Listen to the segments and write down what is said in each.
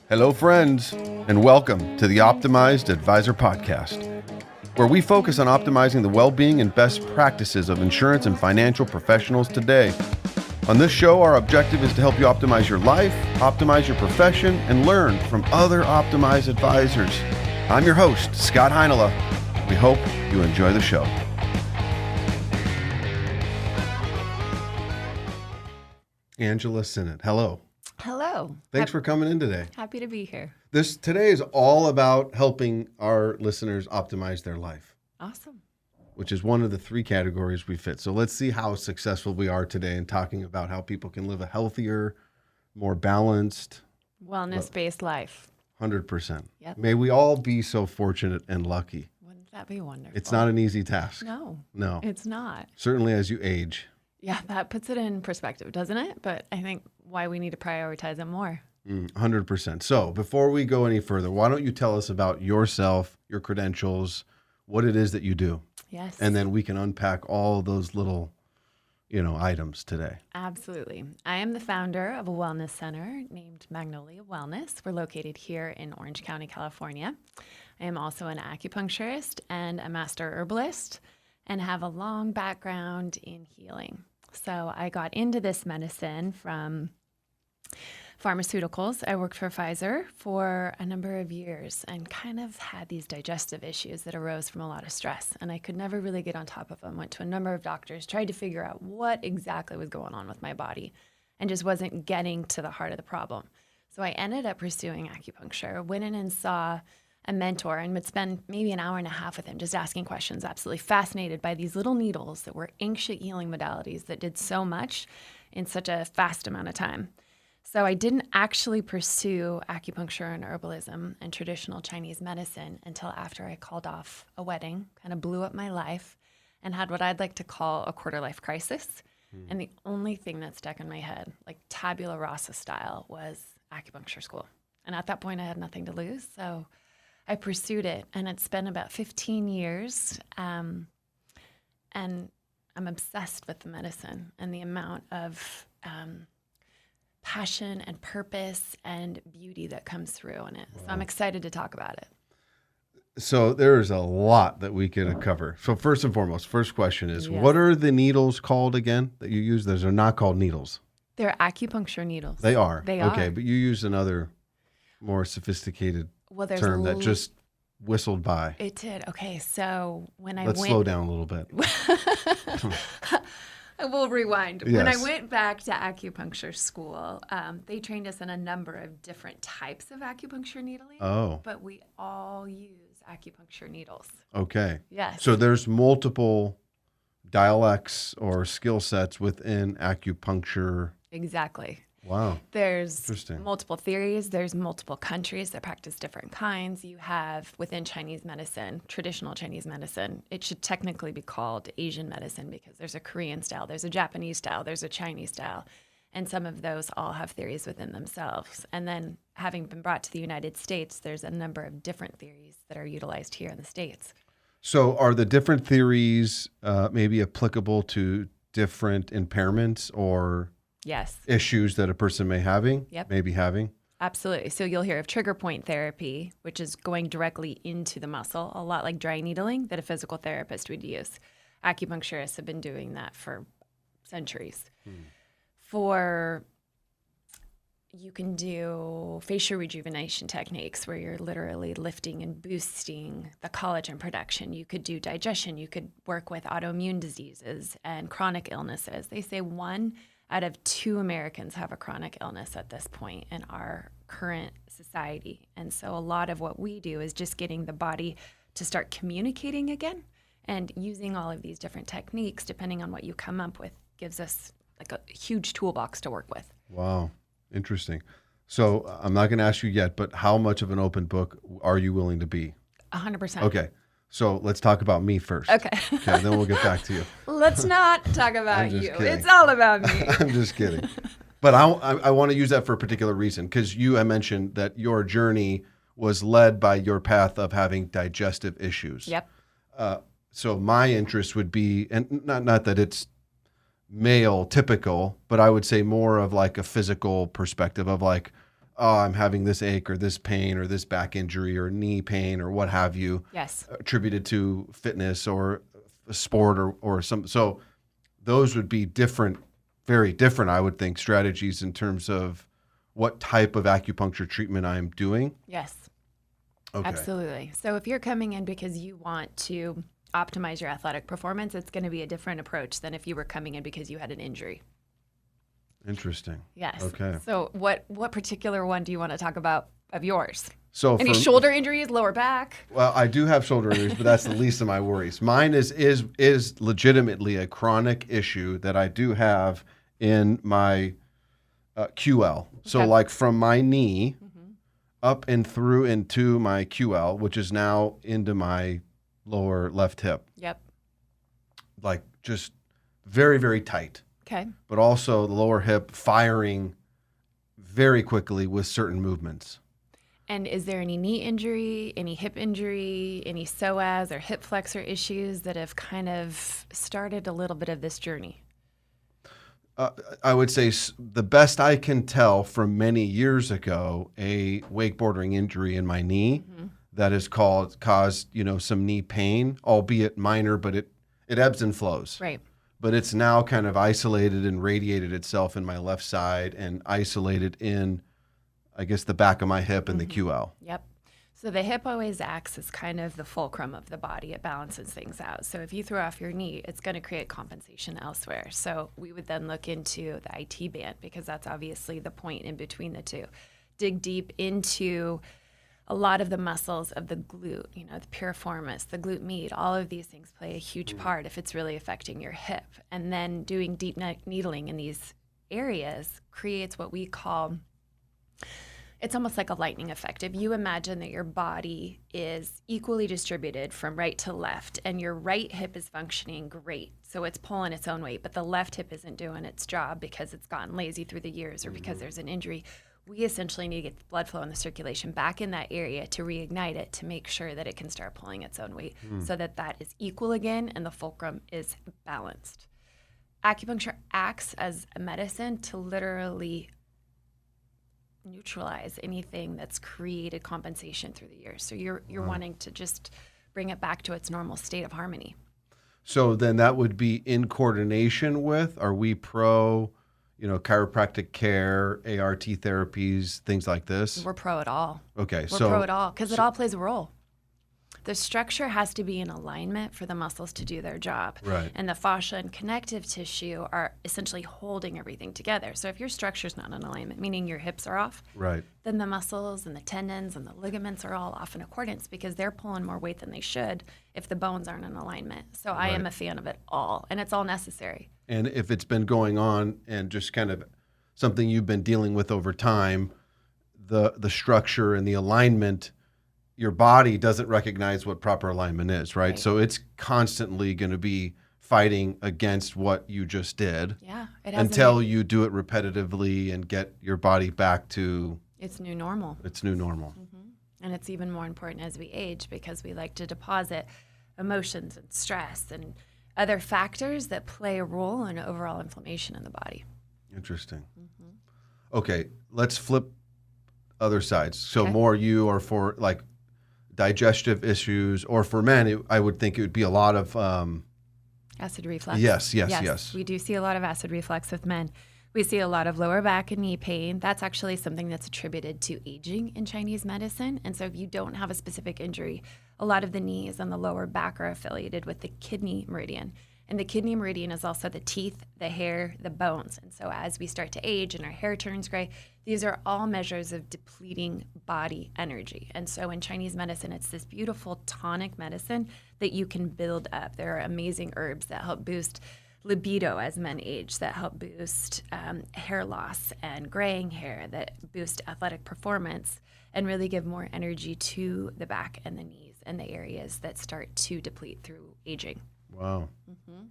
Hello, friends, and welcome to the Optimized Advisor Podcast, where we focus on optimizing the well-being and best practices of insurance and financial professionals today. On this show, our objective is to help you optimize your life, optimize your profession, and learn from other optimized advisors. I'm your host, Scott Heinela. We hope you enjoy the show. Angela Sinnett, hello. Hello. Thanks for coming in today. Happy to be here. Today is all about helping our listeners optimize their life. Awesome. Which is one of the three categories we fit. So let's see how successful we are today in talking about how people can live a healthier, more balanced, wellness-based life. 100%. Yep. May we all be so fortunate and lucky. Wouldn't that be wonderful? It's not an easy task. No, it's not. Certainly as you age. Yeah, that puts it in perspective, doesn't it? But I think why we need to prioritize it more. 100%. So before we go any further, why don't you tell us about yourself, your credentials, what it is that you do? Yes. And then we can unpack all those little, items today. Absolutely. I am the founder of a wellness center named Magnolia Wellness. We're located here in Orange County, California. I am also an acupuncturist and a master herbalist and have a long background in healing. So I got into this medicine from pharmaceuticals. I worked for Pfizer for a number of years and kind of had these digestive issues that arose from a lot of stress. And I could never really get on top of them. Went to a number of doctors, tried to figure out what exactly was going on with my body and just wasn't getting to the heart of the problem. So I ended up pursuing acupuncture, went in and saw a mentor and would spend maybe an hour and a half with him just asking questions, absolutely fascinated by these little needles that were ancient healing modalities that did so much in such a fast amount of time. So I didn't actually pursue acupuncture and herbalism and traditional Chinese medicine until after I called off a wedding, kind of blew up my life, and had what I'd like to call a quarter-life crisis. And the only thing that stuck in my head, like tabula rasa style, was acupuncture school. And at that point, I had nothing to lose, so I pursued it, and it's been about 15 years, and I'm obsessed with the medicine and the amount of passion and purpose and beauty that comes through in it. Wow. So I'm excited to talk about it. So there's a lot that we can cover. So first and foremost, first question is, Yes. What are the needles called again that you use? Those are not called needles. They're acupuncture needles. They are. They are. Okay, but you used another more sophisticated term that just whistled by. It did. Okay, so Let's slow down a little bit. We'll rewind. Yes. When I went back to acupuncture school, they trained us in a number of different types of acupuncture needling. Oh. But we all use acupuncture needles. Okay. Yes. So there's multiple dialects or skill sets within acupuncture. Exactly. Wow. There's multiple theories. There's multiple countries that practice different kinds. You have within Chinese medicine, traditional Chinese medicine, it should technically be called Asian medicine because there's a Korean style, there's a Japanese style, there's a Chinese style. And some of those all have theories within themselves. And then having been brought to the United States, there's a number of different theories that are utilized here in the States. So are the different theories maybe applicable to different impairments or Yes. issues that a person may be having? Absolutely. So you'll hear of trigger point therapy, which is going directly into the muscle, a lot like dry needling that a physical therapist would use. Acupuncturists have been doing that for centuries. You can do facial rejuvenation techniques where you're literally lifting and boosting the collagen production. You could do digestion. You could work with autoimmune diseases and chronic illnesses. They say 1 out of 2 Americans have a chronic illness at this point in our current society. And so a lot of what we do is just getting the body to start communicating again, and using all of these different techniques, depending on what you come up with, gives us like a huge toolbox to work with. Wow. Interesting. So I'm not going to ask you yet, but how much of an open book are you willing to be? 100%. Okay. So let's talk about me first. Okay. Okay, then we'll get back to you. Let's not talk about you. Kidding. It's all about me. I'm just kidding. But I want to use that for a particular reason, because I mentioned that your journey was led by your path of having digestive issues. Yep. So my interest would be, and not that it's male typical, but I would say more of like a physical perspective of like, oh, I'm having this ache or this pain or this back injury or knee pain or what have you, Yes. attributed to fitness or a sport or some. So those would be different, very different, I would think, strategies in terms of what type of acupuncture treatment I'm doing. Yes. Okay. Absolutely. So if you're coming in because you want to optimize your athletic performance, it's going to be a different approach than if you were coming in because you had an injury. Interesting. Yes. Okay. So what particular one do you want to talk about of yours? So Any shoulder injuries, lower back? Well, I do have shoulder injuries, but that's the least of my worries. Mine is legitimately a chronic issue that I do have in my QL. So Okay. like from my knee up and through into my QL, which is now into my lower left hip, Yep. like just very, very tight, Okay. but also the lower hip firing very quickly with certain movements. And is there any knee injury, any hip injury, any psoas or hip flexor issues that have kind of started a little bit of this journey? I would say the best I can tell from many years ago, a wakeboarding injury in my knee that has caused some knee pain, albeit minor, but it ebbs and flows. Right. But it's now kind of isolated and radiated itself in my left side and isolated in, I guess, the back of my hip and the QL. Yep. So the hip always acts as kind of the fulcrum of the body. It balances things out. So if you throw off your knee, it's going to create compensation elsewhere. So we would then look into the IT band because that's obviously the point in between the two. Dig deep into a lot of the muscles of the glute, the piriformis, the glute med, all of these things play a huge part if it's really affecting your hip. And then doing deep needling in these areas creates what we call, it's almost like a lightning effect. If you imagine that your body is equally distributed from right to left and your right hip is functioning great, so it's pulling its own weight, but the left hip isn't doing its job because it's gotten lazy through the years or because there's an injury, we essentially need to get the blood flow and the circulation back in that area to reignite it to make sure that it can start pulling its own weight so that is equal again and the fulcrum is balanced. Acupuncture acts as a medicine to literally neutralize anything that's created compensation through the years. So you're wanting to just bring it back to its normal state of harmony. So then that would be in coordination with, are we pro, chiropractic care, ART therapies, things like this? We're pro it all. Okay. We're pro it all because it all plays a role. The structure has to be in alignment for the muscles to do their job. Right. And the fascia and connective tissue are essentially holding everything together. So if your structure's not in alignment, meaning your hips are off, Right. then the muscles and the tendons and the ligaments are all off in accordance because they're pulling more weight than they should if the bones aren't in alignment. So I am a fan of it all, and it's all necessary. And if it's been going on and just kind of something you've been dealing with over time, the structure and the alignment, your body doesn't recognize what proper alignment is, right? So it's constantly going to be fighting against what you just did. Yeah. Until you do it repetitively and get your body back to its new normal. Its new normal. And it's even more important as we age because we like to deposit emotions and stress and other factors that play a role in overall inflammation in the body. Interesting. Okay, let's flip other sides. So more you are for like digestive issues, or for men, I would think it would be a lot of acid reflux. Yes. We do see a lot of acid reflux with men. We see a lot of lower back and knee pain. That's actually something that's attributed to aging in Chinese medicine. And so if you don't have a specific injury, a lot of the knees and the lower back are affiliated with the kidney meridian. And the kidney meridian is also the teeth, the hair, the bones. And so as we start to age and our hair turns gray, these are all measures of depleting body energy. And so in Chinese medicine, it's this beautiful tonic medicine that you can build up. There are amazing herbs that help boost libido as men age, that help boost hair loss and graying hair, that boost athletic performance and really give more energy to the back and the knees and the areas that start to deplete through aging. Wow.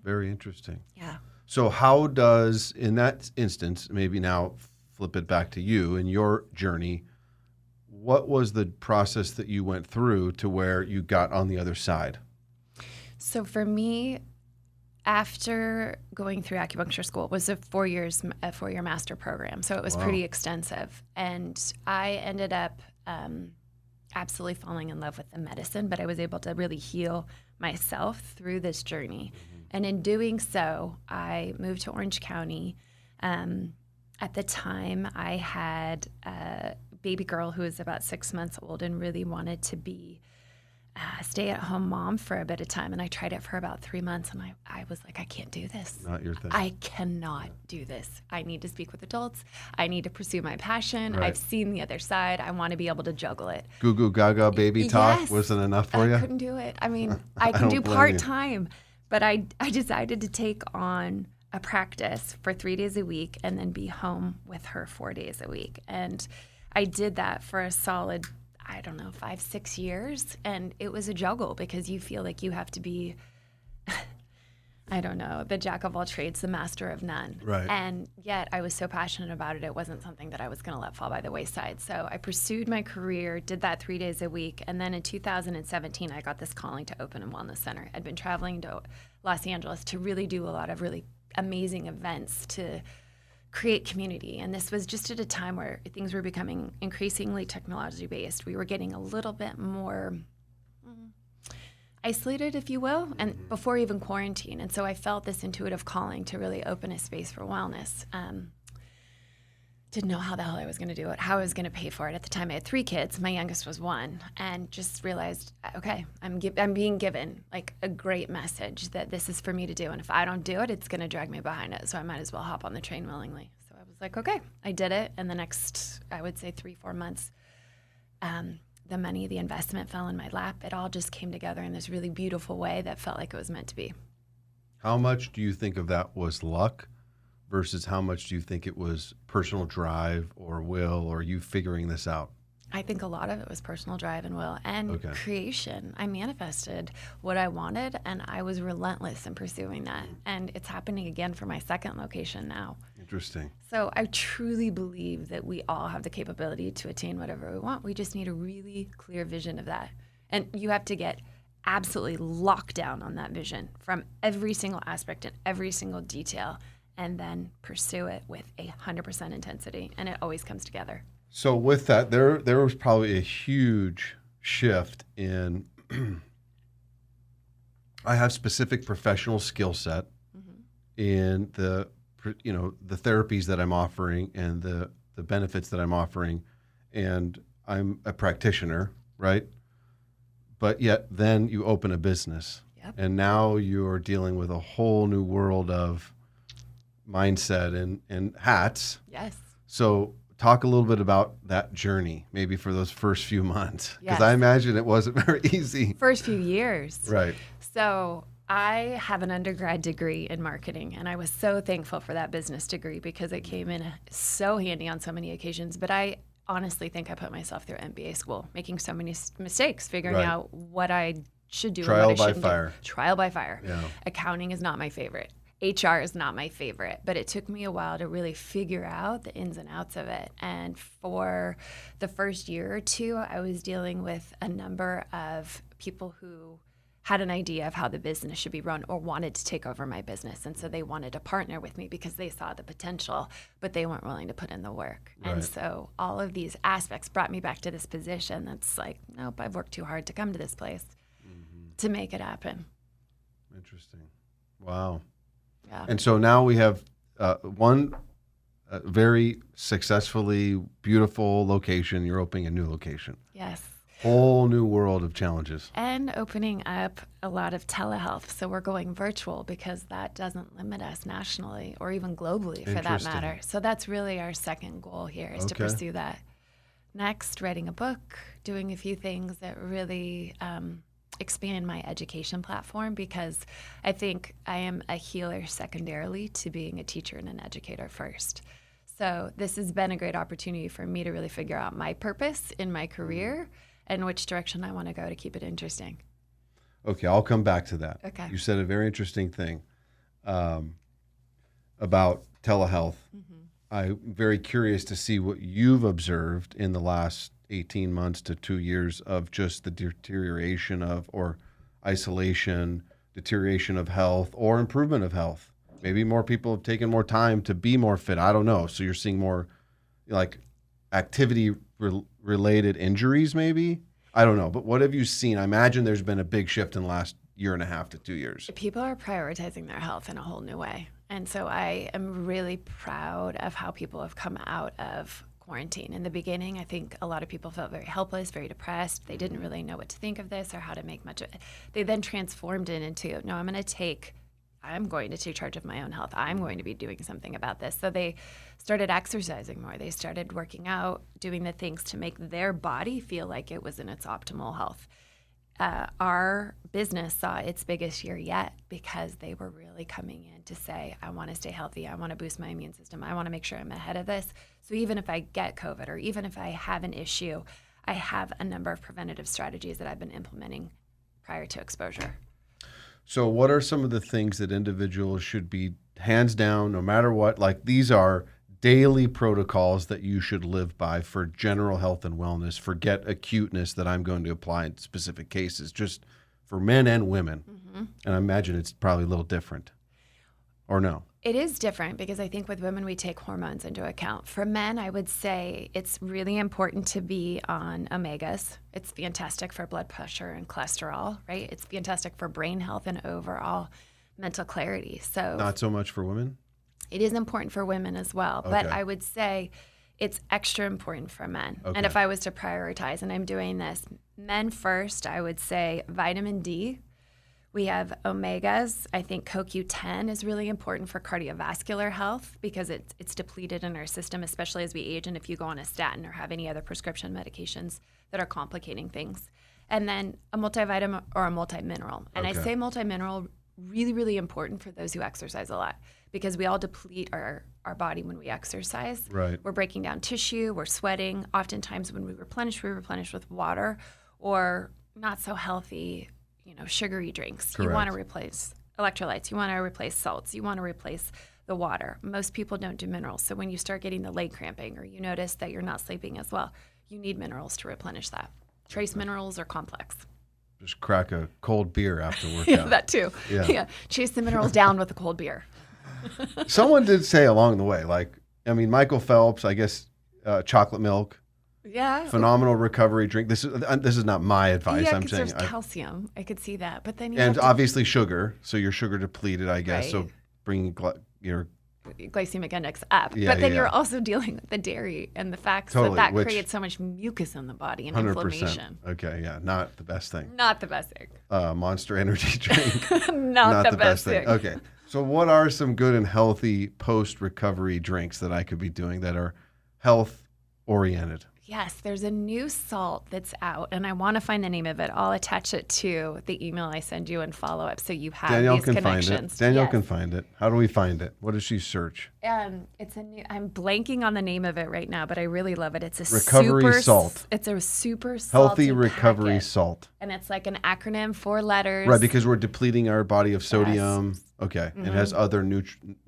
Very interesting. Yeah. So how does, in that instance, maybe now flip it back to you and your journey, what was the process that you went through to where you got on the other side? So for me, after going through acupuncture school, it was a 4-year master program. So it was pretty extensive. And I ended up absolutely falling in love with the medicine, but I was able to really heal myself through this journey. And in doing so, I moved to Orange County. At the time, I had a baby girl who was about 6 months old and really wanted to be a stay-at-home mom for a bit of time. And I tried it for about 3 months, and I was like, I can't do this. Not your thing. I cannot do this. I need to speak with adults. I need to pursue my passion. Right. I've seen the other side. I want to be able to juggle it. Goo goo gaga baby talk Yes. wasn't enough for you? I couldn't do it. I mean, I can don't do blame you. part-time, but I decided to take on a practice for 3 days a week and then be home with her 4 days a week. And I did that for a solid, 5-6 years. And it was a juggle because you feel like you have to be, the jack of all trades, the master of none. Right. And yet I was so passionate about it, it wasn't something that I was going to let fall by the wayside. So I pursued my career, did that 3 days a week. And then in 2017, I got this calling to open a wellness center. I'd been traveling to Los Angeles to really do a lot of really amazing events to create community. And this was just at a time where things were becoming increasingly technology based. We were getting a little bit more isolated, if you will, and before even quarantine. And so I felt this intuitive calling to really open a space for wellness. Didn't know how the hell I was going to do it, how I was going to pay for it. At the time, I had 3 kids. My youngest was 1, and just realized, okay, I'm being given like a great message that this is for me to do. And if I don't do it, it's going to drag me behind it. So I might as well hop on the train willingly. So I was like, okay, I did it. And the next, I would say 3-4 months, the money, the investment fell in my lap. It all just came together in this really beautiful way that felt like it was meant to be. How much do you think of that was luck versus how much do you think it was personal drive or will or you figuring this out? I think a lot of it was personal drive and will and creation. I manifested what I wanted, and I was relentless in pursuing that. And it's happening again for my second location now. Interesting. So I truly believe that we all have the capability to attain whatever we want. We just need a really clear vision of that. And you have to get absolutely locked down on that vision from every single aspect and every single detail, and then pursue it with 100% intensity. And it always comes together. So with that, there was probably a huge shift in I have specific professional skill set in the therapies that I'm offering and the benefits that I'm offering, and I'm a practitioner, right? But yet then you open a business, and now you're dealing with a whole new world of mindset and hats. Yes. So talk a little bit about that journey, maybe for those first few months, because Yes. I imagine it wasn't very easy. First few years. Right. So I have an undergrad degree in marketing, and I was so thankful for that business degree because it came in so handy on so many occasions. But I honestly think I put myself through MBA school, making so many mistakes, figuring Right. out what I should do Trial and what I by shouldn't fire. do. Trial by fire. Yeah. Accounting is not my favorite. HR is not my favorite, but it took me a while to really figure out the ins and outs of it. And for the first year or two, I was dealing with a number of people who had an idea of how the business should be run or wanted to take over my business. And so they wanted to partner with me because they saw the potential, but they weren't willing to put in the work. Right. And so all of these aspects brought me back to this position that's like, nope, I've worked too hard to come to this place to make it happen. Interesting. Wow. Yeah. And so now we have one very successfully beautiful location. You're opening a new location. Yes. Whole new world of challenges. And opening up a lot of telehealth. So we're going virtual because that doesn't limit us nationally or even globally for that Interesting. matter. So that's really our second goal here is to Okay. pursue that. Next, writing a book, doing a few things that really expand my education platform because I think I am a healer secondarily to being a teacher and an educator first. So this has been a great opportunity for me to really figure out my purpose in my career and which direction I want to go to keep it interesting. Okay, I'll come back to that. Okay. You said a very interesting thing about telehealth. I'm very curious to see what you've observed in the last 18 months to 2 years of just the deterioration of or isolation deterioration of health or improvement of health? Maybe more people have taken more time to be more fit. I don't know. So you're seeing more like activity-related injuries maybe? I don't know. But what have you seen? I imagine there's been a big shift in the last year and a half to 2 years. People are prioritizing their health in a whole new way. And so I am really proud of how people have come out of quarantine. In the beginning, I think a lot of people felt very helpless, very depressed. They didn't really know what to think of this or how to make much of it. They then transformed it into, no, I'm going to take charge of my own health. I'm going to be doing something about this. So they started exercising more. They started working out, doing the things to make their body feel like it was in its optimal health. Our business saw its biggest year yet because they were really coming in to say, I want to stay healthy. I want to boost my immune system. I want to make sure I'm ahead of this. So even if I get COVID or even if I have an issue, I have a number of preventative strategies that I've been implementing prior to exposure. So what are some of the things that individuals should be hands down, no matter what? Like these are daily protocols that you should live by for general health and wellness. Forget acuteness that I'm going to apply in specific cases, just for men and women. Mm-hmm. And I imagine it's probably a little different. Or no? It is different because I think with women, we take hormones into account. For men, I would say it's really important to be on omegas. It's fantastic for blood pressure and cholesterol, right? It's fantastic for brain health and overall mental clarity. So not so much for women? It is important for women as well. Okay. But I would say it's extra important for men. Okay. And if I was to prioritize, and I'm doing this, men first, I would say vitamin D. We have omegas. I think CoQ10 is really important for cardiovascular health because it's depleted in our system, especially as we age and if you go on a statin or have any other prescription medications that are complicating things. And then a multivitamin or a multimineral. And okay. I say multimineral really, really important for those who exercise a lot because we all deplete our body when we exercise. Right. We're breaking down tissue, we're sweating. Oftentimes when we replenish with water or not so healthy sugary drinks. Correct. You want to replace electrolytes. You want to replace salts. You want to replace the water. Most people don't do minerals. So when you start getting the leg cramping or you notice that you're not sleeping as well, you need minerals to replenish that. Trace minerals or complex. Just crack a cold beer after workout. Yeah, that too. Yeah. Chase the minerals down with a cold beer. Someone did say along the way, Michael Phelps, I guess, chocolate milk. Yeah. Phenomenal recovery drink. This is not my advice. Yeah, I'm saying there's calcium. I could see that, but then obviously sugar. So you're sugar depleted, I guess. Right. So bringing your glycemic index up. Yeah, but then you're also dealing with the dairy and the fact that creates so much mucus in the body and 100%. Inflammation. Okay, yeah, not the best thing. Not the best thing. Monster Energy drink. not the best thing. Okay, so what are some good and healthy post-recovery drinks that I could be doing that are health-oriented? Yes, there's a new salt that's out, and I want to find the name of it. I'll attach it to the email I send you and follow up so you have Danielle these can connections. Find it. Danielle can find it. How do we find it? What does she search? It's a new. I'm blanking on the name of it right now, but I really love it. It's a recovery salt. It's a super healthy recovery packet. salt, and it's like an acronym, 4 letters. Right, because we're depleting our body of sodium. Yes. Okay, It has other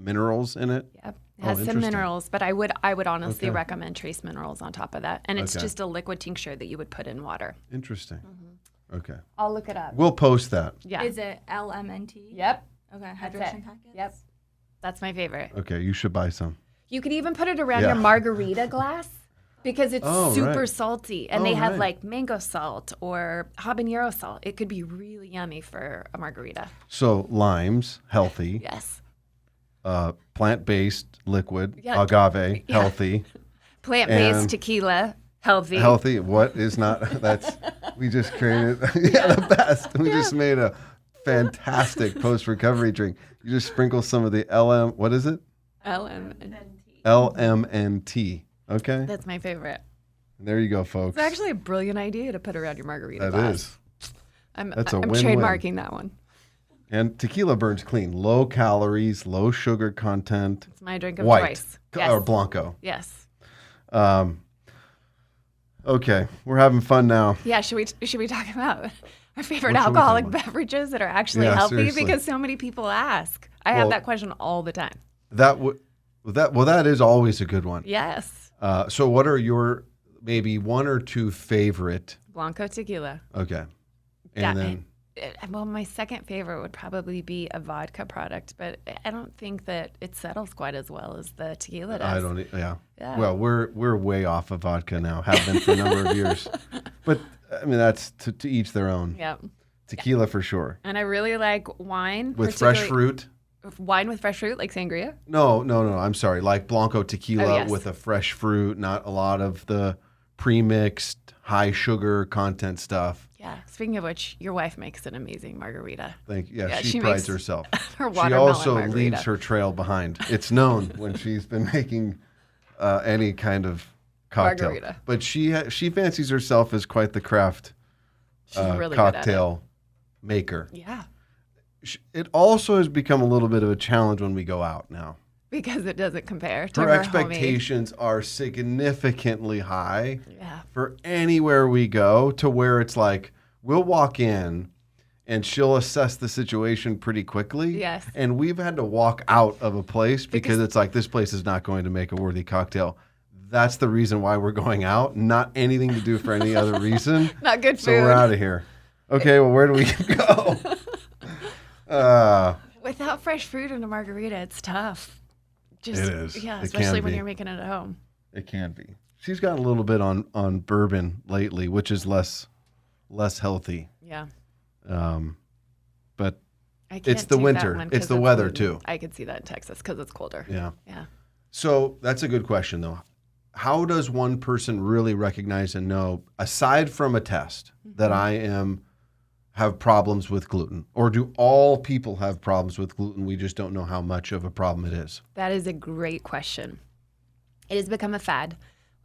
minerals in it. Yep. It has some minerals, but I would honestly recommend trace minerals on top of that. And it's just a liquid tincture that you would put in water. Interesting. Mm-hmm. Okay. I'll look it up. We'll post that. Yeah. Is it LMNT? Yep. Okay. Hydration packets? Yep. That's my favorite. Okay. You should buy some. You could even put it around your margarita glass because it's super salty. And they have like mango salt or habanero salt. It could be really yummy for a margarita. So limes, healthy. Yes. Plant-based liquid, agave, healthy. Plant-based tequila, healthy. Healthy. What is not? We just created the best. We just made a fantastic post-recovery drink. You just sprinkle some of the what is it? LMNT. Okay. That's my favorite. There you go, folks. It's actually a brilliant idea to put around your margarita glass. That is. I'm win-win. trademarking that one. And tequila burns clean. Low calories, low sugar content. It's my drink of choice. Yes. Or Blanco. Yes. Okay, we're having fun now. Yeah, should we talk about our favorite alcoholic beverages that are actually healthy? Seriously. Because so many people ask. I have that question all the time. That is always a good one. Yes. So what are your maybe 1 or 2 favorite Blanco tequila? Okay. And then Well, my second favorite would probably be a vodka product, but I don't think that it settles quite as well as the tequila does. I don't. Yeah. Yeah. Well, we're way off of vodka now. Have been for a number of years. But I mean, that's to each their own. Yeah. Tequila for sure. And I really like wine. With fresh fruit. Wine with fresh fruit, like sangria? No. I'm sorry. Like Blanco tequila yes. with a fresh fruit, not a lot of the pre-mixed high sugar content stuff. Yeah. Speaking of which, your wife makes an amazing margarita. Yeah, she she prides makes herself. Her She watermelon also margarita. leaves her trail behind. It's known when she's been making any kind of cocktail. Margarita. But she fancies herself as quite the craft She's really good at it. cocktail maker. Yeah. It also has become a little bit of a challenge when we go out now. Because it doesn't compare to Her her expectations are significantly high homemade. Yeah. for anywhere we go, to where it's like we'll walk in and she'll assess the situation pretty quickly. Yes. And we've had to walk out of a place because it's like, this place is not going to make a worthy cocktail. That's the reason why we're going out, not anything to do for any other reason. Not good food. So we're out of here. Okay, well, where do we go? Without fresh fruit in a margarita, it's tough. It is. Yeah, It especially can when be. you're making it at home. It can be. She's got a little bit on bourbon lately, which is less healthy. Yeah. But I can't it's the do that winter. one It's 'cause the weather, gluten. too. I could see that in Texas because it's colder. yeah. Yeah. So that's a good question, though. How does one person really recognize and know, aside from a test, that I have problems with gluten? Or do all people have problems with gluten? We just don't know how much of a problem it is. That is a great question. It has become a fad.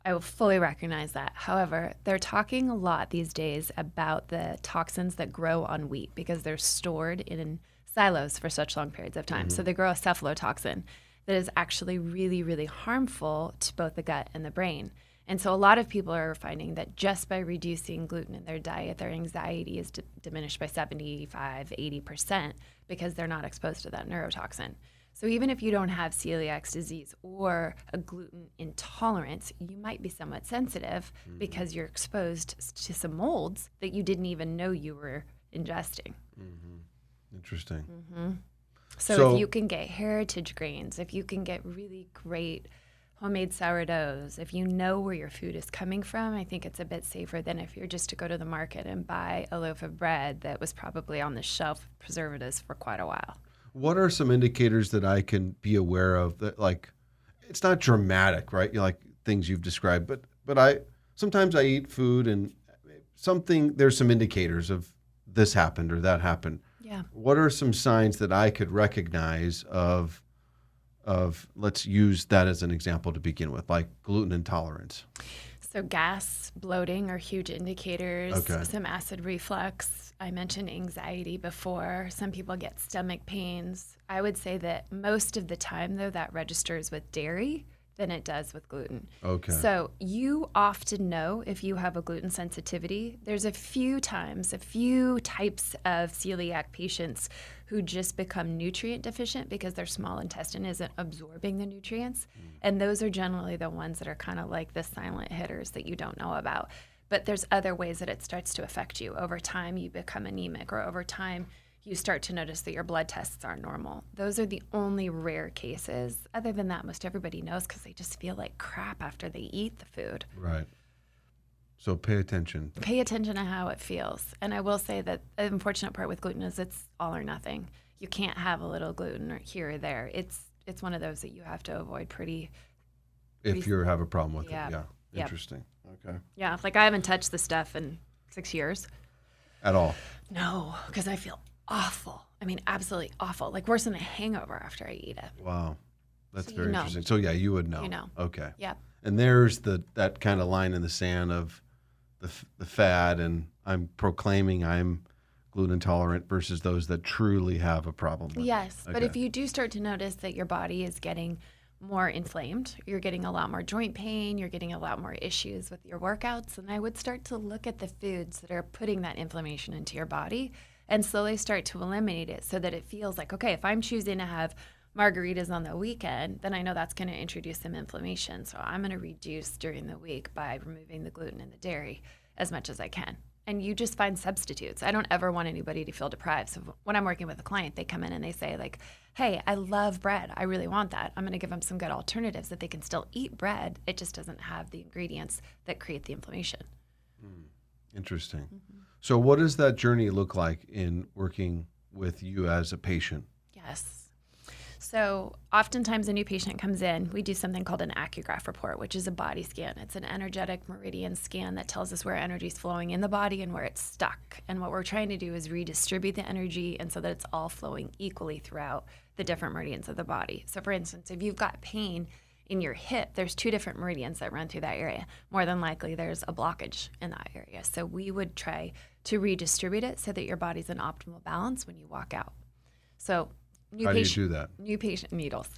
I will fully recognize that. However, they're talking a lot these days about the toxins that grow on wheat because they're stored in silos for such long periods of time. So they grow a cephalotoxin that is actually really, really harmful to both the gut and the brain. And so a lot of people are finding that just by reducing gluten in their diet, their anxiety is diminished by 75, 80% because they're not exposed to that neurotoxin. So even if you don't have celiac disease or a gluten intolerance, you might be somewhat sensitive because you're exposed to some molds that you didn't even know you were ingesting. Interesting. So if you can get heritage grains, if you can get really great homemade sourdoughs, if you know where your food is coming from, I think it's a bit safer than if you're just to go to the market and buy a loaf of bread that was probably on the shelf with preservatives for quite a while. What are some indicators that I can be aware of that, like, it's not dramatic, right? Like things you've described, but sometimes I eat food and there's some indicators of this happened or that happened. Yeah. What are some signs that I could recognize of let's use that as an example to begin with, like gluten intolerance? So gas, bloating are huge indicators. Okay. Some acid reflux. I mentioned anxiety before. Some people get stomach pains. I would say that most of the time, though, that registers with dairy than it does with gluten. Okay. So you often know if you have a gluten sensitivity. There's a few types of celiac patients who just become nutrient deficient because their small intestine isn't absorbing the nutrients. And those are generally the ones that are kind of like the silent hitters that you don't know about. But there's other ways that it starts to affect you. Over time, you become anemic, or over time, you start to notice that your blood tests aren't normal. Those are the only rare cases. Other than that, most everybody knows because they just feel like crap after they eat the food. Right. So pay attention. Pay attention to how it feels. And I will say that the unfortunate part with gluten is it's all or nothing. You can't have a little gluten or here or there. It's one of those that you have to avoid pretty. If you have a problem with Yeah. it. Yeah. Yep. Interesting. Okay. Yeah, like I haven't touched this stuff in 6 years. At all. No, because I feel awful. I mean, absolutely awful. Like worse than a hangover after I eat it. Wow. That's So very you know. interesting. So yeah, you would know. You know. Okay. Yep. And there's that kind of line in the sand of the fad, and I'm proclaiming I'm gluten intolerant versus those that truly have a problem with Yes, it. but Okay. if you do start to notice that your body is getting more inflamed, you're getting a lot more joint pain, you're getting a lot more issues with your workouts, and I would start to look at the foods that are putting that inflammation into your body and slowly start to eliminate it so that it feels like, okay, if I'm choosing to have margaritas on the weekend, then I know that's going to introduce some inflammation. So I'm going to reduce during the week by removing the gluten and the dairy as much as I can. and you just find substitutes. I don't ever want anybody to feel deprived. So when I'm working with a client, they come in and they say like, hey, I love bread. I really want that. I'm going to give them some good alternatives that they can still eat bread. It just doesn't have the ingredients that create the inflammation. Interesting. Mm-hmm. So what does that journey look like in working with you as a patient? Yes. So oftentimes a new patient comes in, we do something called an acugraph report, which is a body scan. It's an energetic meridian scan that tells us where energy is flowing in the body and where it's stuck. And what we're trying to do is redistribute the energy and so that it's all flowing equally throughout the different meridians of the body. So for instance, if you've got pain in your hip, there's 2 different meridians that run through that area. More than likely there's a blockage in that area. So we would try to redistribute it so that your body's in optimal balance when you walk out. So How do you do that? New patient needles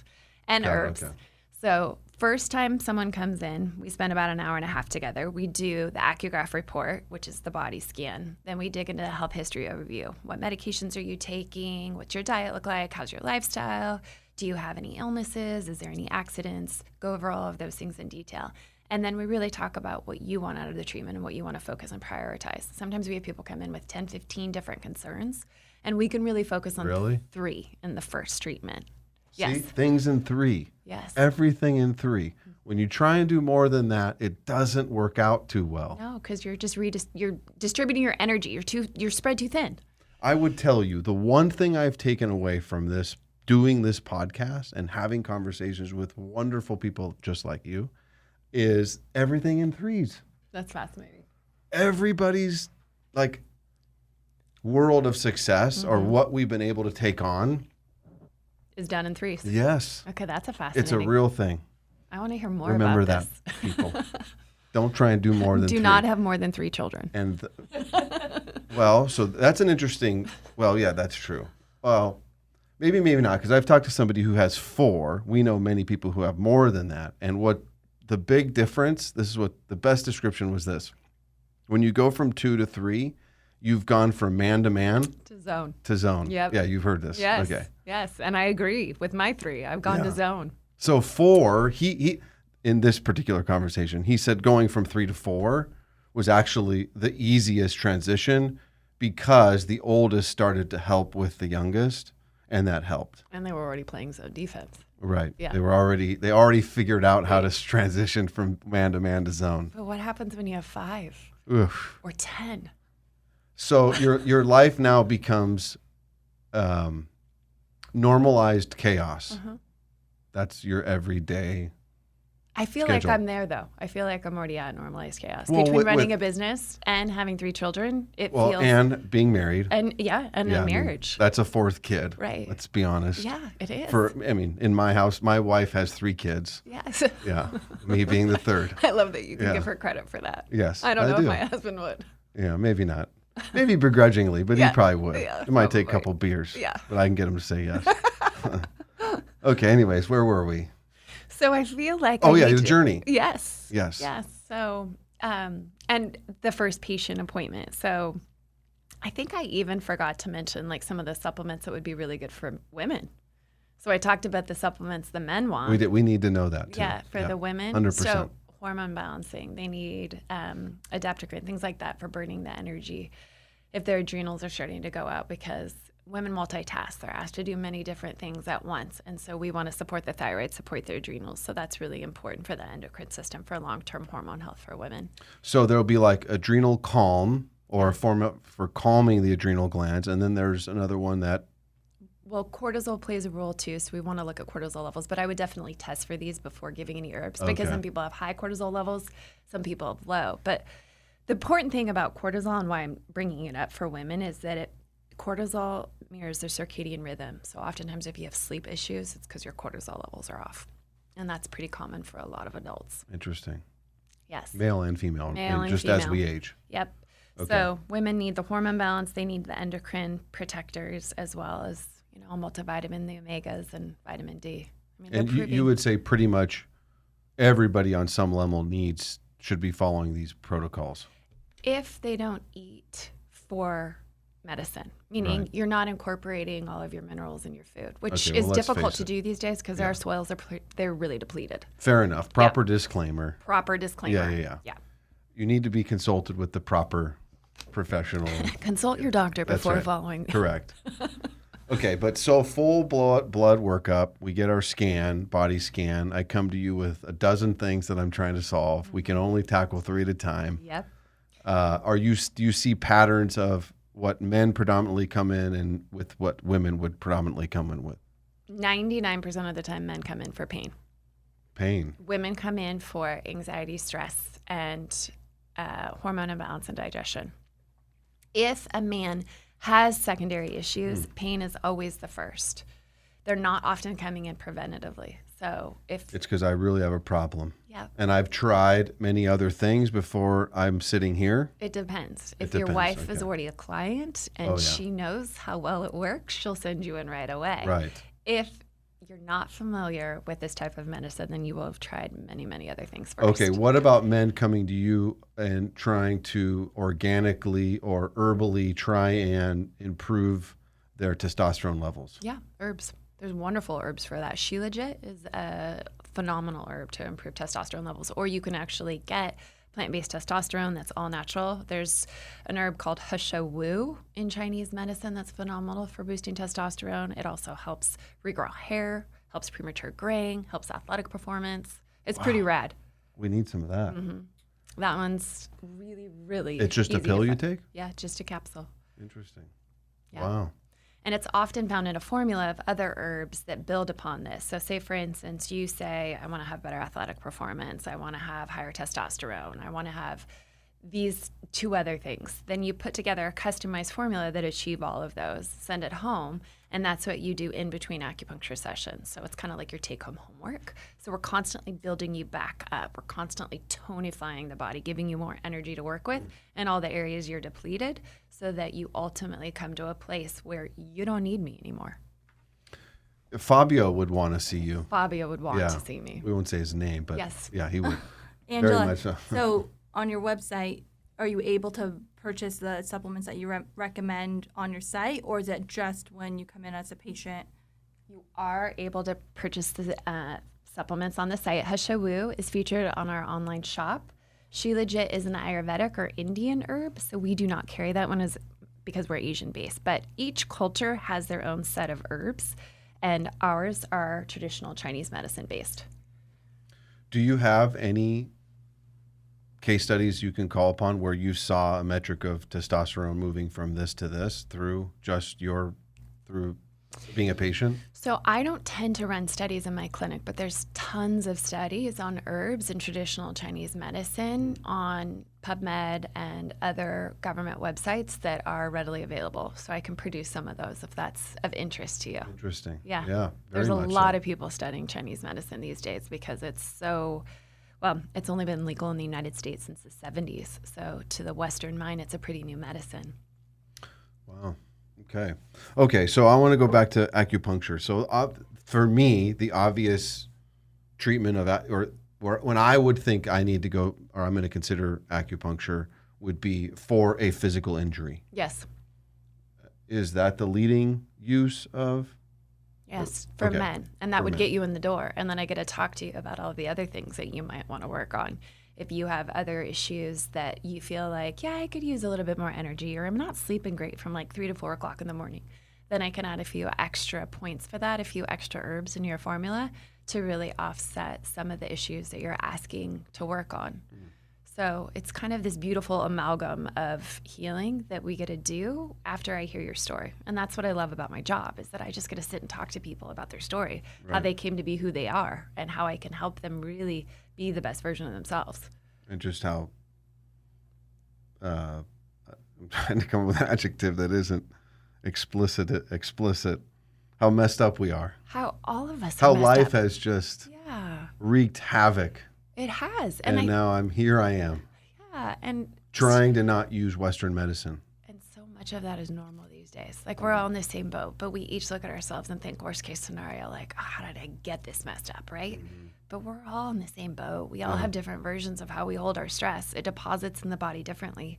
and herbs. Okay. So first time someone comes in, we spend about an hour and a half together. We do the acugraph report, which is the body scan. Then we dig into the health history overview. What medications are you taking? What's your diet look like? How's your lifestyle? Do you have any illnesses? Is there any accidents? Go over all of those things in detail. And then we really talk about what you want out of the treatment and what you want to focus and prioritize. Sometimes we have people come in with 10, 15 different concerns. And we can really focus on 3 in the first treatment. See, things in 3. Yes. Everything in 3. When you try and do more than that, it doesn't work out too well. No, because you're just you're distributing your energy. You're spread too thin. I would tell you the one thing I've taken away from this, doing this podcast and having conversations with wonderful people just like you, is everything in 3s. That's fascinating. Everybody's like world of success or what we've been able to take on is done in 3s. Yes. Okay, that's a fascinating. It's a real thing. I want to hear more Remember about that, people. Don't try and do more than 3. Do not have more than 3 children. And well, so that's an interesting. Well, yeah, that's true. Well, maybe not, because I've talked to somebody who has 4. We know many people who have more than that. And what the big difference? This is what the best description was. This: when you go from 2 to 3. You've gone from man to man to zone. Yep. Yeah, you've heard this. Yes. Okay. Yes, and I agree with my 3. I've gone to zone. So 4, he in this particular conversation, he said going from 3 to 4 was actually the easiest transition because the oldest started to help with the youngest, and that helped. And they were already playing zone defense. Right. Yeah. They already figured out how to transition from man to zone. But what happens when you have 5? Oof. Or 10? So your life now becomes normalized chaos. That's your everyday I feel schedule. like I'm there, though. I feel like I'm already at normalized chaos. Between running a business and having 3 children, it feels... and being married. And a marriage. That's a 4th kid. Right. Let's be honest. Yeah, it is. In my house, my wife has 3 kids. Yes. Yeah, me being the 3rd. I love that you can give her credit for that. Yes, I don't know if my husband would. Yeah, maybe not. Maybe begrudgingly, but he probably would. Yeah, it might take a couple beers. Yeah. But I can get him to say yes. Okay, anyways, where were we? So I feel like... the journey. Yes. Yes. Yes. So, and the first patient appointment. So I think I even forgot to mention like some of the supplements that would be really good for women. So I talked about the supplements the men want. We need to know that too. Yeah, for the women. 100%. So hormone balancing, they need adaptogene, things like that for burning the energy if their adrenals are starting to go out, because women multitask. They're asked to do many different things at once. And so we want to support the thyroid, support their adrenals. So that's really important for the endocrine system for long-term hormone health for women. So there'll be like adrenal calm, or a form for calming the adrenal glands. And then there's another one that... Well, cortisol plays a role too. So we want to look at cortisol levels, but I would definitely test for these before giving any herbs, because some people have high cortisol levels, some people have low. But the important thing about cortisol, and why I'm bringing it up for women, is that cortisol mirrors their circadian rhythm. So oftentimes if you have sleep issues, it's because your cortisol levels are off. And that's pretty common for a lot of adults. Interesting. Yes. Male and female. Just as we age. Yep. Okay. So women need the hormone balance. They need the endocrine protectors, as well as, a multivitamin, the omegas, and vitamin D. And you would say pretty much everybody on some level should be following these protocols. If they don't eat for medicine, meaning you're not incorporating all of your minerals in your food, which is difficult to do these days because our soils they're really depleted. Fair enough. Proper disclaimer. Proper disclaimer. Yeah. You need to be consulted with the proper professional. Consult your doctor That's before right. following. Correct. Okay, but so full blood workup, we get our scan, body scan. I come to you with a dozen things that I'm trying to solve. We can only tackle 3 at a time. Yep. Do you see patterns of what men predominantly come in and with what women would predominantly come in with? 99% of the time, men come in for pain. Pain. Women come in for anxiety, stress, and hormone imbalance and digestion. If a man has secondary issues, pain is always the first. They're not often coming in preventatively. So if It's because I really have a problem. yeah, And I've tried many other things before I'm sitting here. it depends. If It your depends, wife is okay. already a client and Oh, yeah. she knows how well it works, she'll send you in right away. Right. If you're not familiar with this type of medicine, then you will have tried many, many other things first. Okay, what about men coming to you and trying to organically or herbally try and improve their testosterone levels? Yeah, herbs. There's wonderful herbs for that. Shilajit is a phenomenal herb to improve testosterone levels. Or you can actually get plant-based testosterone that's all natural. There's an herb called Husha Wu in Chinese medicine that's phenomenal for boosting testosterone. It also helps regrow hair, helps premature graying, helps athletic performance. It's pretty rad. We need some of that. That one's really, really It's just a easy to pill you find. take? Yeah, just a capsule. Interesting. Yeah. Wow. And it's often found in a formula of other herbs that build upon this. So say, for instance, you say, I want to have better athletic performance. I want to have higher testosterone. I want to have these 2 other things. Then you put together a customized formula that achieve all of those, send it home, and that's what you do in between acupuncture sessions. So it's kind of like your take-home homework. So we're constantly building you back up. We're constantly tonifying the body, giving you more energy to work with in all the areas you're depleted so that you ultimately come to a place where you don't need me anymore. Fabio would want to see you. Fabio would want Yeah. to see me. We won't say his name, but Yes. yeah, he would. Angela, much so. So on your website, are you able to purchase the supplements that you recommend on your site, or is it just when you come in as a patient? You are able to purchase the supplements on the site. Husha Wu is featured on our online shop. Shilajit is an Ayurvedic or Indian herb, so we do not carry that one because we're Asian based. But each culture has their own set of herbs, and ours are traditional Chinese medicine based. Do you have any case studies you can call upon where you saw a metric of testosterone moving from this to this through being a patient? So I don't tend to run studies in my clinic, but there's tons of studies on herbs and traditional Chinese medicine on PubMed and other government websites that are readily available. So I can produce some of those if that's of interest to you. Interesting. Yeah. Yeah. There's a very much lot so. of people studying Chinese medicine these days because it's so, well, it's only been legal in the United States since the 70s. So to the Western mind, it's a pretty new medicine. Wow. Okay. So I want to go back to acupuncture. So for me, the obvious treatment of or when I would think I need to go or I'm going to consider acupuncture would be for a physical injury. Yes. Is that the leading use of? Yes, for Okay. men. And that For would men. get you in the door. And then I get to talk to you about all the other things that you might want to work on. If you have other issues that you feel like, yeah, I could use a little bit more energy, or I'm not sleeping great from like 3 to 4 o'clock in the morning, then I can add a few extra points for that, a few extra herbs in your formula to really offset some of the issues that you're asking to work on. So it's kind of this beautiful amalgam of healing that we get to do after I hear your story. And that's what I love about my job is that I just get to sit and talk to people about their story, how they came to be who they are, and how I can help them really be the best version of themselves. And just how I'm trying to come up with an adjective that isn't explicit. How messed up we are. How all of us How are messed life up. has just Yeah, wreaked havoc. it has. And now here I am And trying to not use Western medicine. And so much of that is normal these days. Like we're all in the same boat, but we each look at ourselves and think worst case scenario, like, oh, how did I get this messed up, right? But we're all in the same boat. We all have different versions of how we hold our stress. It deposits in the body differently.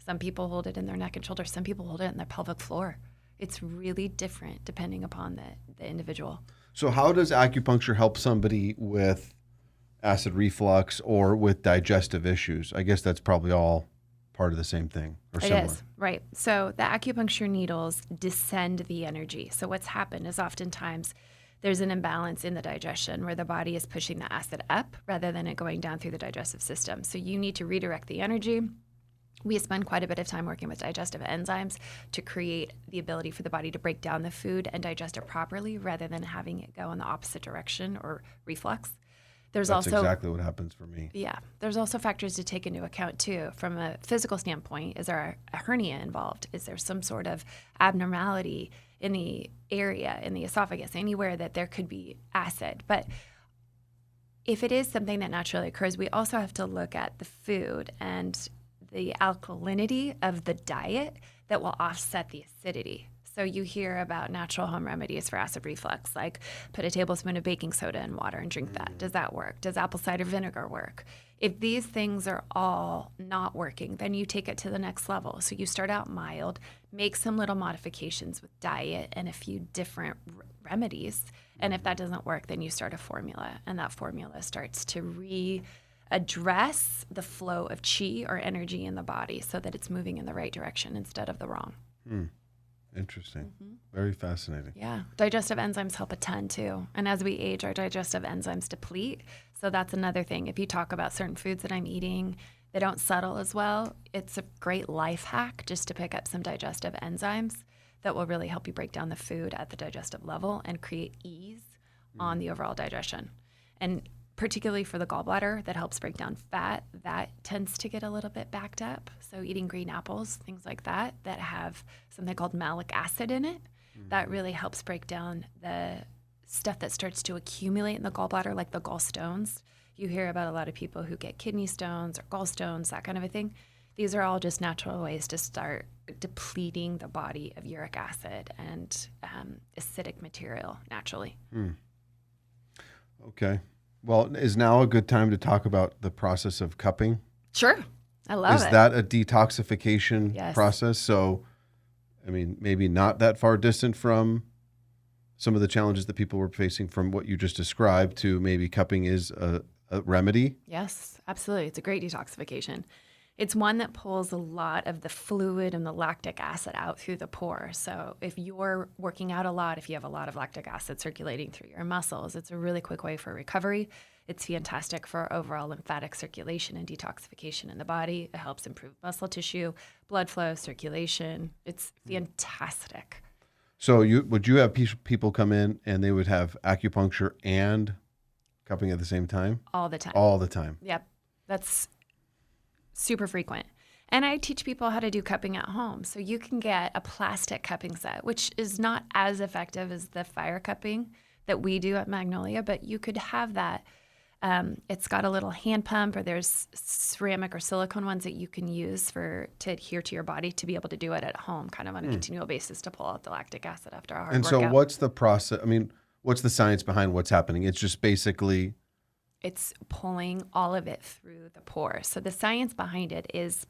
Some people hold it in their neck and shoulders. Some people hold it in their pelvic floor. It's really different depending upon the individual. So how does acupuncture help somebody with acid reflux or with digestive issues? I guess that's probably all part of the same thing or It similar? is, right. So the acupuncture needles descend the energy. So what's happened is oftentimes there's an imbalance in the digestion where the body is pushing the acid up rather than it going down through the digestive system. So you need to redirect the energy. We spend quite a bit of time working with digestive enzymes to create the ability for the body to break down the food and digest it properly rather than having it go in the opposite direction or reflux. There's That's also exactly what happens for me. Yeah. There's also factors to take into account, too. From a physical standpoint, is there a hernia involved? Is there some sort of abnormality in the area, in the esophagus, anywhere that there could be acid? But if it is something that naturally occurs, we also have to look at the food and the alkalinity of the diet that will offset the acidity. So you hear about natural home remedies for acid reflux, like put a tablespoon of baking soda in water and drink that. Does that work? Does apple cider vinegar work? If these things are all not working, then you take it to the next level. So you start out mild, make some little modifications with diet and a few different remedies. And if that doesn't work, then you start a formula. And that formula starts to readdress the flow of chi or energy in the body so that it's moving in the right direction instead of the wrong. Interesting. Very fascinating. Yeah. Digestive enzymes help a ton too. And as we age, our digestive enzymes deplete. So that's another thing. If you talk about certain foods that I'm eating, they don't settle as well. It's a great life hack just to pick up some digestive enzymes that will really help you break down the food at the digestive level and create ease on the overall digestion. And particularly for the gallbladder, that helps break down fat. That tends to get a little bit backed up. So eating green apples, things like that have something called malic acid in it, that really helps break down the stuff that starts to accumulate in the gallbladder, like the gallstones. You hear about a lot of people who get kidney stones or gallstones, that kind of a thing. These are all just natural ways to start depleting the body of uric acid and acidic material naturally. Okay. Well, is now a good time to talk about the process of cupping? Sure. I love it. Is that a detoxification Yes. process? So, I mean, maybe not that far distant from some of the challenges that people were facing from what you just described to maybe cupping is a remedy? Yes, absolutely. It's a great detoxification. It's one that pulls a lot of the fluid and the lactic acid out through the pore. So if you're working out a lot, if you have a lot of lactic acid circulating through your muscles, it's a really quick way for recovery. It's fantastic for overall lymphatic circulation and detoxification in the body. It helps improve muscle tissue, blood flow, circulation. It's fantastic. So would you have people come in and they would have acupuncture and cupping at the same time? All the time. All the time. Yep. That's super frequent. And I teach people how to do cupping at home. So you can get a plastic cupping set, which is not as effective as the fire cupping that we do at Magnolia, but you could have that. It's got a little hand pump, or there's ceramic or silicone ones that you can use to adhere to your body to be able to do it at home, kind of on a continual basis to pull out the lactic acid after a hard And workout. so what's the process? I mean, what's the science behind what's happening? It's just basically... It's pulling all of it through the pores. So the science behind it is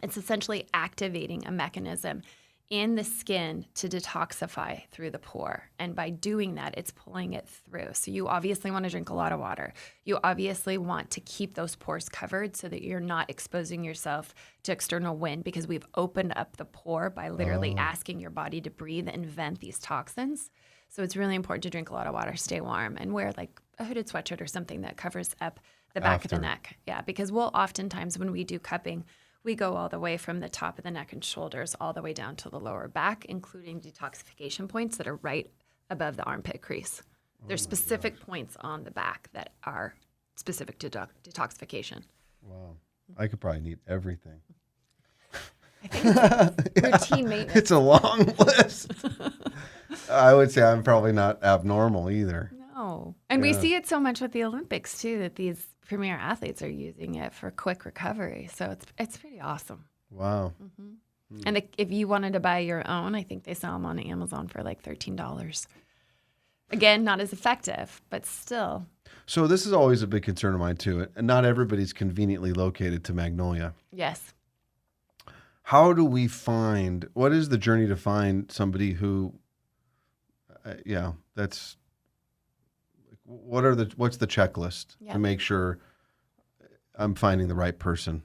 it's essentially activating a mechanism in the skin to detoxify through the pore. And by doing that, it's pulling it through. So you obviously want to drink a lot of water. You obviously want to keep those pores covered so that you're not exposing yourself to external wind, because we've opened up the pore by literally asking your body to breathe and vent these toxins. So it's really important to drink a lot of water, stay warm, and wear like a hooded sweatshirt or something that covers up the back of the neck. Yeah, because we'll oftentimes, when we do cupping, we go all the way from the top of the neck and shoulders all the way down to the lower back, including detoxification points that are right above the armpit crease. There's specific points on the back that are specific to detoxification. Wow. I could probably need everything. I think it's routine maintenance. It's a long list. I would say I'm probably not abnormal either. No. And we see it so much with the Olympics, too, that these premier athletes are using it for quick recovery. So it's pretty awesome. Wow. And if you wanted to buy your own, I think they sell them on Amazon for like $13. Again, not as effective, but still. So this is always a big concern of mine, too. And not everybody's conveniently located to Magnolia. Yes. How do we what is the journey to find somebody who, that's, what's the checklist to make sure I'm finding the right person?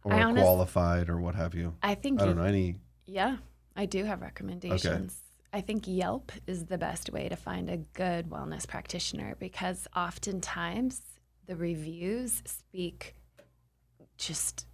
or qualified or what have you? I think I don't know any. Yeah, I do have recommendations. Okay. I think Yelp is the best way to find a good wellness practitioner because oftentimes the reviews speak just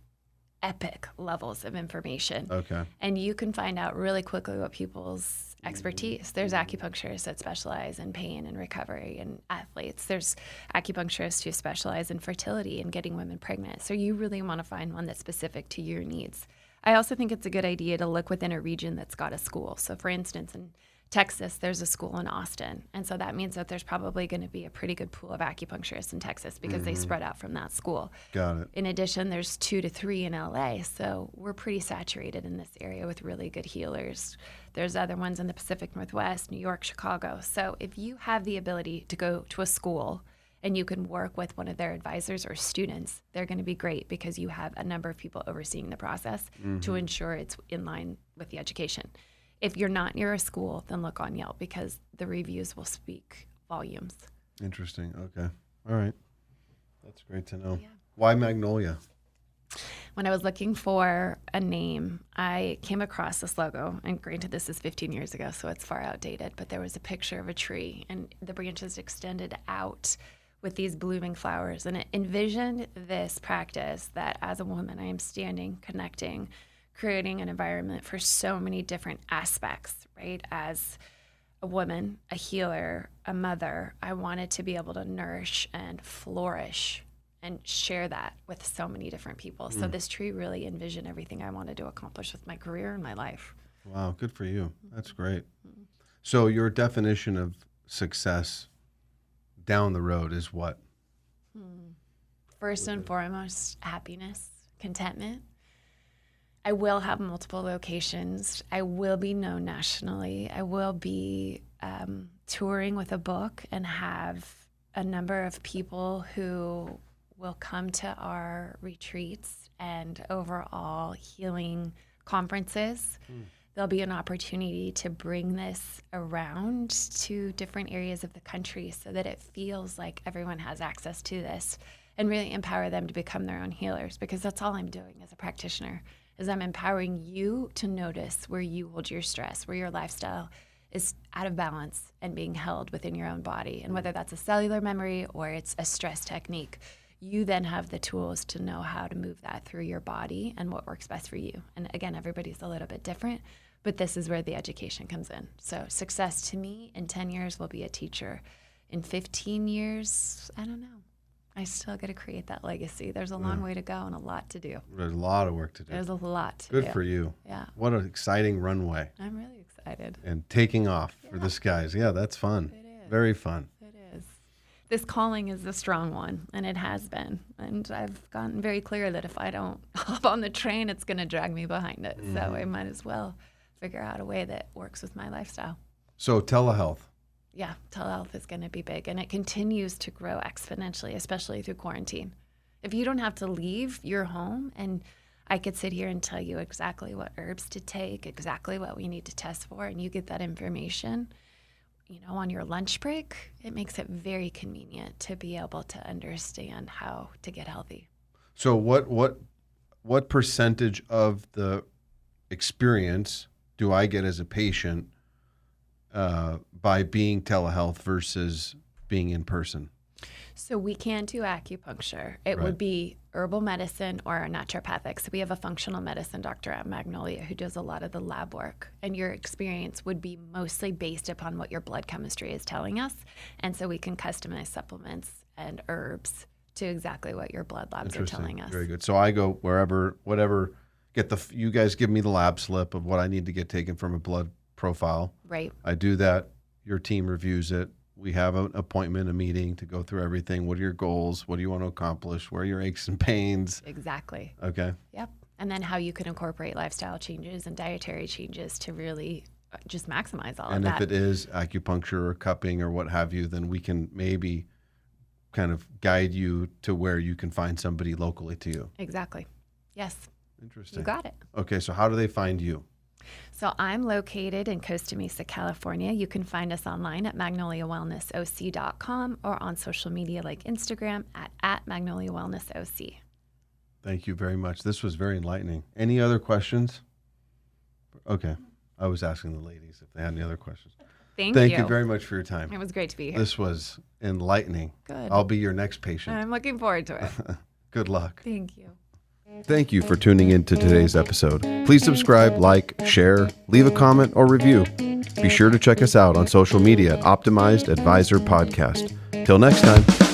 epic levels of information. Okay. And you can find out really quickly what people's expertise. There's acupuncturists that specialize in pain and recovery and athletes. There's acupuncturists who specialize in fertility and getting women pregnant. So you really want to find one that's specific to your needs. I also think it's a good idea to look within a region that's got a school. So for instance, in Texas, there's a school in Austin. And so that means that there's probably going to be a pretty good pool of acupuncturists in Texas because they spread out from that school. Got it. In addition, there's 2 to 3 in LA. So we're pretty saturated in this area with really good healers. There's other ones in the Pacific Northwest, New York, Chicago. So if you have the ability to go to a school and you can work with one of their advisors or students, they're going to be great because you have a number of people overseeing the process to ensure it's in line with the education. If you're not near a school, then look on Yelp because the reviews will speak volumes. Interesting. Okay. All right. That's great to know. Yeah. Why Magnolia? When I was looking for a name, I came across this logo, and granted this is 15 years ago, so it's far outdated, but there was a picture of a tree, and the branches extended out with these blooming flowers, and it envisioned this practice that as a woman, I am standing, connecting, creating an environment for so many different aspects, right? As a woman, a healer, a mother, I wanted to be able to nourish and flourish and share that with so many different people. So this tree really envisioned everything I wanted to accomplish with my career and my life. Wow, good for you. That's great. So your definition of success down the road is what? First and foremost, happiness, contentment. I will have multiple locations. I will be known nationally. I will be touring with a book and have a number of people who will come to our retreats and overall healing conferences. There'll be an opportunity to bring this around to different areas of the country so that it feels like everyone has access to this and really empower them to become their own healers, because that's all I'm doing as a practitioner is I'm empowering you to notice where you hold your stress, where your lifestyle is out of balance and being held within your own body. And whether that's a cellular memory or it's a stress technique, you then have the tools to know how to move that through your body and what works best for you. And again, everybody's a little bit different, but this is where the education comes in. So success to me in 10 years will be a teacher. In 15 years, I don't know. I still got to create that legacy. There's a long way to go and a lot to do. There's a lot of work to do. There's a lot to do. Good for you. Yeah. What an exciting runway. I'm really excited. And taking off for the skies. Yeah, that's fun. It is. Very fun. It is. This calling is a strong one, and it has been. And I've gotten very clear that if I don't hop on the train, it's going to drag me behind it. So I might as well figure out a way that works with my lifestyle. So telehealth. Yeah, telehealth is going to be big, and it continues to grow exponentially, especially through quarantine. If you don't have to leave your home, and I could sit here and tell you exactly what herbs to take, exactly what we need to test for, and you get that information, on your lunch break, it makes it very convenient to be able to understand how to get healthy. So what percentage of the experience do I get as a patient by being telehealth versus being in person? So we can't do acupuncture. It would be herbal medicine or naturopathic. So we have a functional medicine doctor at Magnolia who does a lot of the lab work. And your experience would be mostly based upon what your blood chemistry is telling us. And so we can customize supplements and herbs to exactly what your blood labs are telling us. Very good. So I go wherever, whatever, you guys give me the lab slip of what I need to get taken from a blood profile. Right. I do that. Your team reviews it. We have an appointment, a meeting to go through everything. What are your goals? What do you want to accomplish? Where are your aches and pains? Exactly. Okay. Yep. And then how you can incorporate lifestyle changes and dietary changes to really just maximize all of that. And if it is acupuncture or cupping or what have you, then we can maybe kind of guide you to where you can find somebody locally to you. Exactly. Yes. Interesting. You got it. Okay. So how do they find you? So I'm located in Costa Mesa, California. You can find us online at magnoliawellnessoc.com or on social media like Instagram at Magnolia Wellness OC. Thank you very much. This was very enlightening. Any other questions? Okay. I was asking the ladies if they had any other questions. Thank you very much for your time. It was great to be here. This was enlightening. Good. I'll be your next patient. I'm looking forward to it. Good luck. Thank you. Thank you for tuning in to today's episode. Please subscribe, like, share, leave a comment, or review. Be sure to check us out on social media at Optimized Advisor Podcast. Till next time.